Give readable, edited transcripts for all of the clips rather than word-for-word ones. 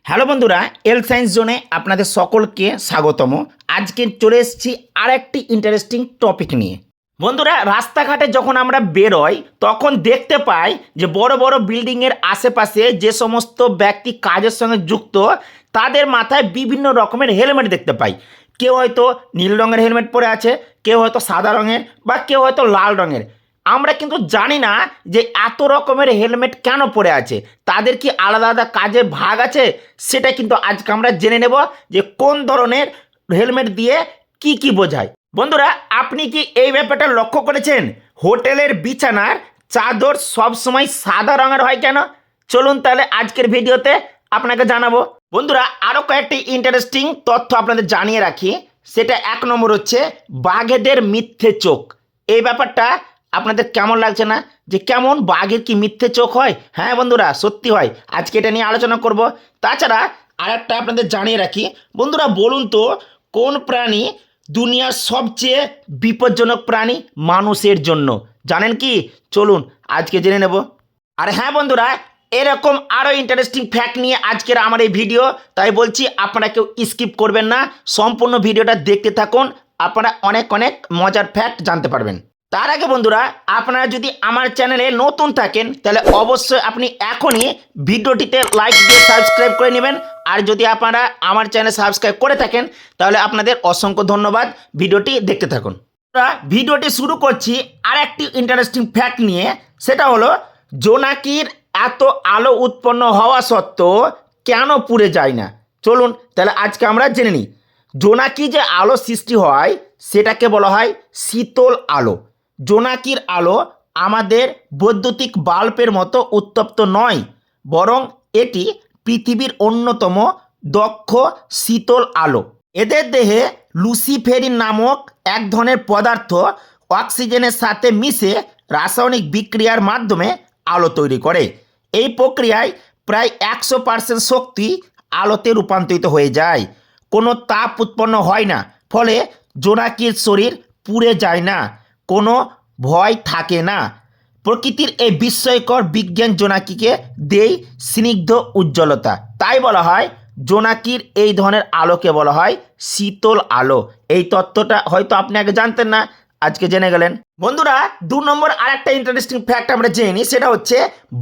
Hello বন্ধুরা, এল science জোনে আপনাদের সকলকে স্বাগতম। আজকে চলে এসেছি আর একটি ইন্টারেস্টিং টপিক নিয়ে। বন্ধুরা, রাস্তাঘাটে যখন আমরা বেরোই তখন দেখতে পাই যে বড় বড় বিল্ডিংয়ের আশেপাশে যে সমস্ত ব্যক্তি কাজের সঙ্গে যুক্ত তাদের মাথায় বিভিন্ন রকমের হেলমেট দেখতে পাই। কেউ হয়তো নীল রঙের হেলমেট পরে আছে, কেউ হয়তো সাদা রঙের, বা কেউ হয়তো লাল রঙের। আমরা কিন্তু জানি না যে এত রকমের হেলমেট কেন পরে আছে, তাদের কি আলাদা আলাদা কাজে ভাগ আছে। সেটা কিন্তু আজকে আমরা জেনে নেব যে কোন ধরনের হেলমেট দিয়ে কি কি বোঝায়। বন্ধুরা, আপনি কি এই ব্যাপারটা লক্ষ্য করেছেন? হোটেলের বিছানার চাদর সবসময় সাদা রঙের হয় কেন? চলুন তাহলে আজকের ভিডিওতে আপনাকে জানাবো। বন্ধুরা, আরও কয়েকটি ইন্টারেস্টিং তথ্য আপনাদের জানিয়ে রাখি। সেটা 1 নম্বর হচ্ছে বাঘেদের মিথ্যে চোখ। এই ব্যাপারটা আপনাদের কেমন লাগছে না, যে কেমন বাঘের কি মিথ্যে চোখ হয়? হ্যাঁ বন্ধুরা, সত্যি হয়। আজকে এটা নিয়ে আলোচনা করব। তাছাড়া আরেকটা আপনাদের জানিয়ে রাখি, বন্ধুরা বলুন তো কোন প্রাণী দুনিয়ার সবচেয়ে বিপজ্জনক প্রাণী মানুষের জন্য? জানেন কি? চলুন আজকে জেনে নেব। আর হ্যাঁ বন্ধুরা, এরকম আরও ইন্টারেস্টিং ফ্যাক্ট নিয়ে আজকের আমার এই ভিডিও, তাই বলছি আপনারা কেউ স্কিপ করবেন না, সম্পূর্ণ ভিডিওটা দেখতে থাকুন। আপনারা অনেক অনেক মজার ফ্যাক্ট জানতে পারবেন। তার আগে বন্ধুরা, আপনারা যদি আমার চ্যানেলে নতুন থাকেন তাহলে অবশ্যই আপনি এখনই ভিডিওটিতে লাইক দিয়ে সাবস্ক্রাইব করে নেবেন। আর যদি আপনারা আমার চ্যানেল সাবস্ক্রাইব করে থাকেন তাহলে আপনাদের অসংখ্য ধন্যবাদ। ভিডিওটি দেখতে থাকুন। ভিডিওটি শুরু করছি আর একটি ইন্টারেস্টিং ফ্যাক্ট নিয়ে। সেটা হলো জোনাকির এত আলো উৎপন্ন হওয়া সত্ত্বেও কেন পুড়ে যায় না। চলুন তাহলে আজকে আমরা জেনে নিই। জোনাকি যে আলো সৃষ্টি হয় সেটাকে বলা হয় শীতল আলো। জোনাকির আলো আমাদের বৈদ্যুতিক বাল্বের মতো উত্তপ্ত নয়, বরং এটি পৃথিবীর অন্যতম দক্ষ শীতল আলো। এদের দেহে লুসিফেরিন নামক এক ধরনের পদার্থ অক্সিজেনের সাথে মিশে রাসায়নিক বিক্রিয়ার মাধ্যমে আলো তৈরি করে। এই প্রক্রিয়ায় প্রায় 100% শক্তি আলোতে রূপান্তরিত হয়ে যায়। কোনো তাপ উৎপন্ন হয় না, ফলে জোনাকির শরীর পুড়ে যায় না, কোনো ভয় থাকে না। প্রকৃতির এই বিস্ময়কর বিজ্ঞান জোনাকিকে দেয় স্নিগ্ধ উজ্জ্বলতা। তাই বলা হয় জোনাকির এই ধরনের আলোকে বলা হয় শীতল আলো। এই তথ্যটা হয়তো আপনি আগে জানতেন না, আজকে জেনে গেলেন। বন্ধুরা, 2 নম্বর আর একটা ইন্টারেস্টিং ফ্যাক্ট আমরা জেনে নিই। সেটা হচ্ছে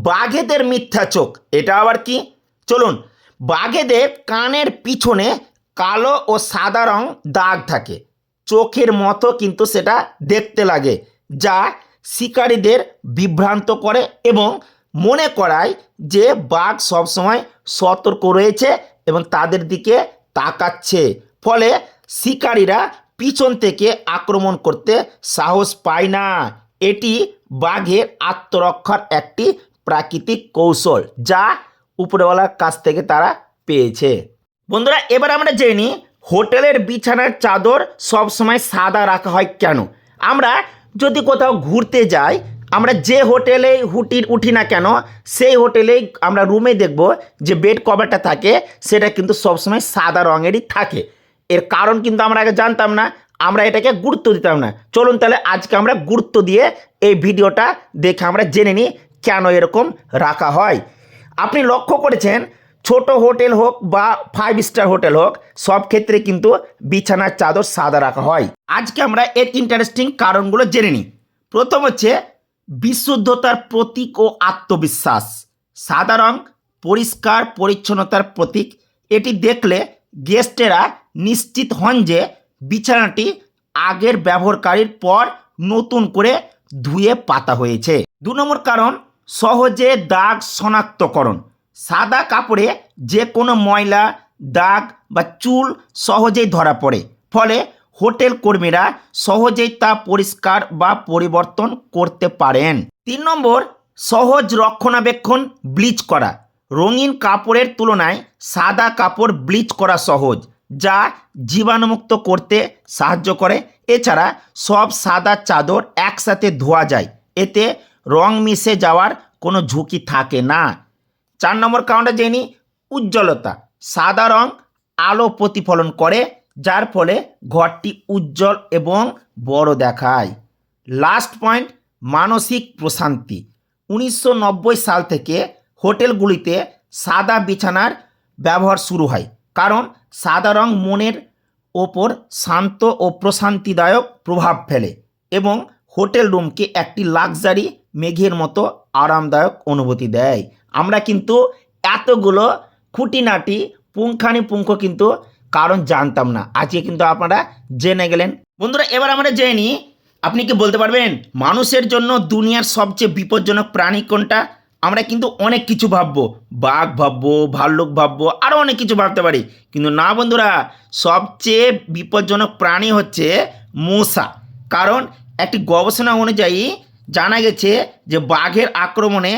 বাঘেদের মিথ্যা চোখ। এটা আবার কি? চলুন। বাঘেদের কানের পিছনে কালো ও সাদা রং দাগ থাকে, চোখের মতো কিন্তু সেটা দেখতে লাগে, যা শিকারীদের বিভ্রান্ত করে এবং মনে করায় যে বাঘ সবসময় সতর্ক রয়েছে এবং তাদের দিকে তাকাচ্ছে। ফলে শিকারীরা পিছন থেকে আক্রমণ করতে সাহস পায় না। এটি বাঘের আত্মরক্ষার একটি প্রাকৃতিক কৌশল, যা উপরওয়ালার কাছ থেকে তারা পেয়েছে। বন্ধুরা, এবার আমরা জেনে নিই হোটেলের বিছানার চাদর সবসময় সাদা রাখা হয় কেন। আমরা যদি কোথাও ঘুরতে যাই, আমরা যে হোটেলে উঠি না কেন, সেই হোটেলেই আমরা রুমে দেখব যে বেড কভারটা থাকে সেটা কিন্তু সবসময় সাদা রঙেরই থাকে। এর কারণ কিন্তু আমরা আগে জানতাম না, আমরা এটাকে গুরুত্ব দিতাম না। চলুন তাহলে আজকে আমরা গুরুত্ব দিয়ে এই ভিডিওটা দেখে আমরা জেনে নিই কেন এরকম রাখা হয়। আপনি লক্ষ্য করেছেন ছোট হোটেল হোক বা 5 স্টার হোটেল হোক, সব ক্ষেত্রে কিন্তু বিছানার চাদর সাদা রাখা হয়। আজকে আমরা এর ইন্টারেস্টিং কারণগুলো জেনে নিই। প্রথম হচ্ছে বিশুদ্ধতার প্রতীক ও আত্মবিশ্বাস। সাদা রং পরিষ্কার পরিচ্ছন্নতার প্রতীক। এটি দেখলে গেস্টেরা নিশ্চিত হন যে বিছানাটি আগের ব্যবহারকারীর পর নতুন করে ধুয়ে পাতা হয়েছে। 2 নম্বর কারণ সহজে দাগ শনাক্তকরণ। সাদা কাপড়ে যে কোনো ময়লা, দাগ বা চুল সহজেই ধরা পড়ে, ফলে হোটেল কর্মীরা সহজেই তা পরিষ্কার বা পরিবর্তন করতে পারেন। 3 নম্বর সহজ রক্ষণাবেক্ষণ, ব্লিচ করা। রঙিন কাপড়ের তুলনায় সাদা কাপড় ব্লিচ করা সহজ, যা জীবাণুমুক্ত করতে সাহায্য করে। এছাড়া সব সাদা চাদর একসাথে ধোয়া যায়, এতে রং মিশে যাওয়ার কোনো ঝুঁকি থাকে না। 4 নম্বর কারণটা জেনে উজ্জ্বলতা। সাদা রং আলো প্রতিফলন করে, যার ফলে ঘরটি উজ্জ্বল এবং বড় দেখায়। লাস্ট পয়েন্ট, মানসিক প্রশান্তি। 1990 সাল থেকে হোটেলগুলিতে সাদা বিছানার ব্যবহার শুরু হয়, কারণ সাদা রং মনের ওপর শান্ত ও প্রশান্তিদায়ক প্রভাব ফেলে এবং হোটেল রুমকে একটি লাক্সারি মেঘের মতো আরামদায়ক অনুভূতি দেয়। আমরা কিন্তু এতগুলো খুঁটিনাটি পুঙ্খানুপুঙ্খ কিন্তু কারণ জানতাম না, আজকে কিন্তু আপনারা জেনে গেলেন। বন্ধুরা, এবার আমরা জেনে নিই, আপনি কি বলতে পারবেন মানুষের জন্য দুনিয়ার সবচেয়ে বিপজ্জনক প্রাণী কোনটা? আমরা কিন্তু অনেক কিছু ভাববো, বাঘ ভাববো, ভাল্লুক ভাববো, আরও অনেক কিছু ভাবতে পারি, কিন্তু না বন্ধুরা, সবচেয়ে বিপজ্জনক প্রাণী হচ্ছে মশা। কারণ একটি গবেষণা অনুযায়ী জানা গেছে যে বাঘের আক্রমণে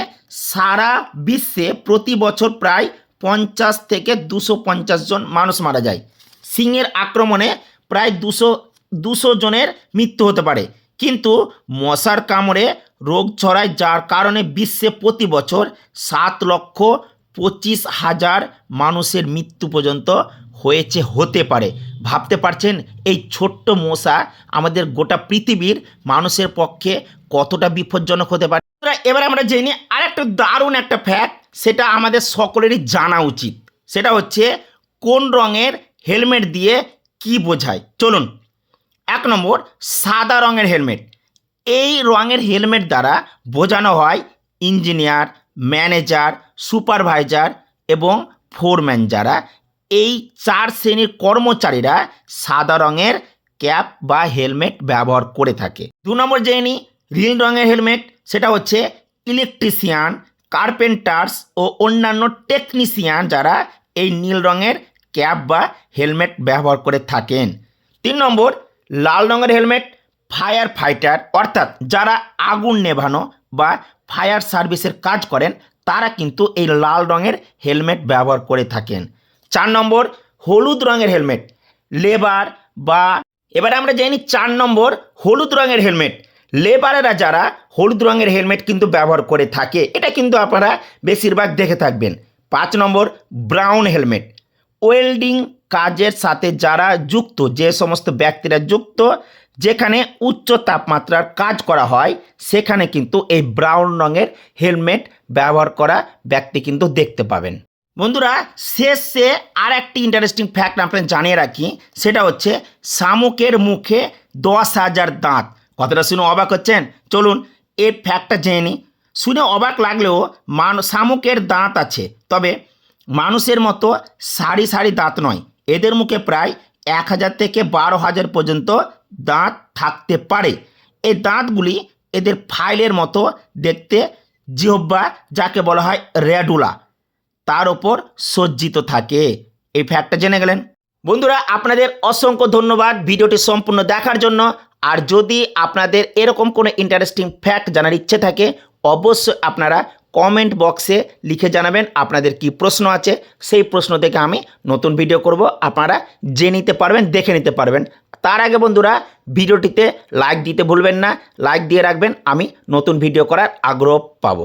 সারা বিশ্বে প্রতি বছর প্রায় 50 থেকে 250 জন মানুষ মারা যায়। সিংহের আক্রমণে প্রায় 200 জনের মৃত্যু হতে পারে, কিন্তু মশার কামড়ে রোগ ছড়ায়, যার কারণে বিশ্বে প্রতি বছর 7,25,000 মানুষের মৃত্যু পর্যন্ত হতে পারে। ভাবতে পারছেন এই ছোট্ট মশা আমাদের গোটা পৃথিবীর মানুষের পক্ষে কতটা বিপজ্জনক হতে পারে। এবার আমরা জেনে আর একটা দারুণ একটা ফ্যাক্ট, সেটা আমাদের সকলেরই জানা উচিত। সেটা হচ্ছে কোন রঙের হেলমেট দিয়ে কি বোঝায়। চলুন, 1 নম্বর, সাদা রঙের হেলমেট। এই রঙের হেলমেট দ্বারা বোঝানো হয় ইঞ্জিনিয়ার, ম্যানেজার, সুপারভাইজার এবং ফোরম্যান, যারা এই 4 শ্রেণীর কর্মচারীরা সাদা রঙের ক্যাপ বা হেলমেট ব্যবহার করে থাকে। 2 নম্বর জেনে নিই নীল রঙের হেলমেট। সেটা হচ্ছে ইলেকট্রিশিয়ান, কার্পেন্টার্স ও অন্যান্য টেকনিশিয়ান, যারা এই নীল রঙের ক্যাপ বা হেলমেট ব্যবহার করে থাকেন। 3 নম্বর, লাল রঙের হেলমেট। ফায়ার ফাইটার, অর্থাৎ যারা আগুন নেভানো বা ফায়ার সার্ভিসের কাজ করেন, তারা কিন্তু এই লাল রঙের হেলমেট ব্যবহার করে থাকেন। 4 নম্বর, হলুদ রঙের হেলমেট। লেবার বা এবারে আমরা জানি 4 নম্বর, হলুদ রঙের হেলমেট। লেবারেরা যারা হলুদ রঙের হেলমেট কিন্তু ব্যবহার করে থাকে, এটা কিন্তু আপনারা বেশিরভাগ দেখে থাকবেন। 5 নম্বর, ব্রাউন হেলমেট। ওয়েল্ডিং কাজের সাথে যারা যুক্ত, যে সমস্ত ব্যক্তিরা যুক্ত যেখানে উচ্চ তাপমাত্রার কাজ করা হয়, সেখানে কিন্তু এই ব্রাউন রঙের হেলমেট ব্যবহার করা ব্যক্তি কিন্তু দেখতে পাবেন। বন্ধুরা, শেষে আর একটি ইন্টারেস্টিং ফ্যাক্ট আপনাদের জানিয়ে রাখি, সেটা হচ্ছে শামুকের মুখে 10,000 দাঁত। কথাটা শুনে অবাক হচ্ছেন? চলুন এই ফ্যাক্টটা জেনে নিই। শুনে অবাক লাগলেও শামুকের দাঁত আছে, তবে মানুষের মতো সারি সারি দাঁত নয়। এদের মুখে প্রায় 1,000 থেকে 12,000 পর্যন্ত দাঁত থাকতে পারে। এই দাঁতগুলি এদের ফাইলের মতো দেখতে, জিহ্বা যাকে বলা হয় রেডুলা, তার ওপর সজ্জিত থাকে। এই ফ্যাক্টটা জেনে গেলেন। বন্ধুরা, আপনাদের অসংখ্য ধন্যবাদ ভিডিওটি সম্পূর্ণ দেখার জন্য। আর যদি আপনাদের এরকম কোনো ইন্টারেস্টিং ফ্যাক্ট জানার ইচ্ছে থাকে, অবশ্যই আপনারা কমেন্ট বক্সে লিখে জানাবেন আপনাদের কি প্রশ্ন আছে। সেই প্রশ্ন থেকে আমি নতুন ভিডিও করব, আপনারা জেনে নিতে পারবেন, দেখে নিতে পারবেন। তার আগে বন্ধুরা, ভিডিওটিতে লাইক দিতে ভুলবেন না। লাইক দিয়ে রাখবেন, আমি নতুন ভিডিও করার আগ্রহ পাবো।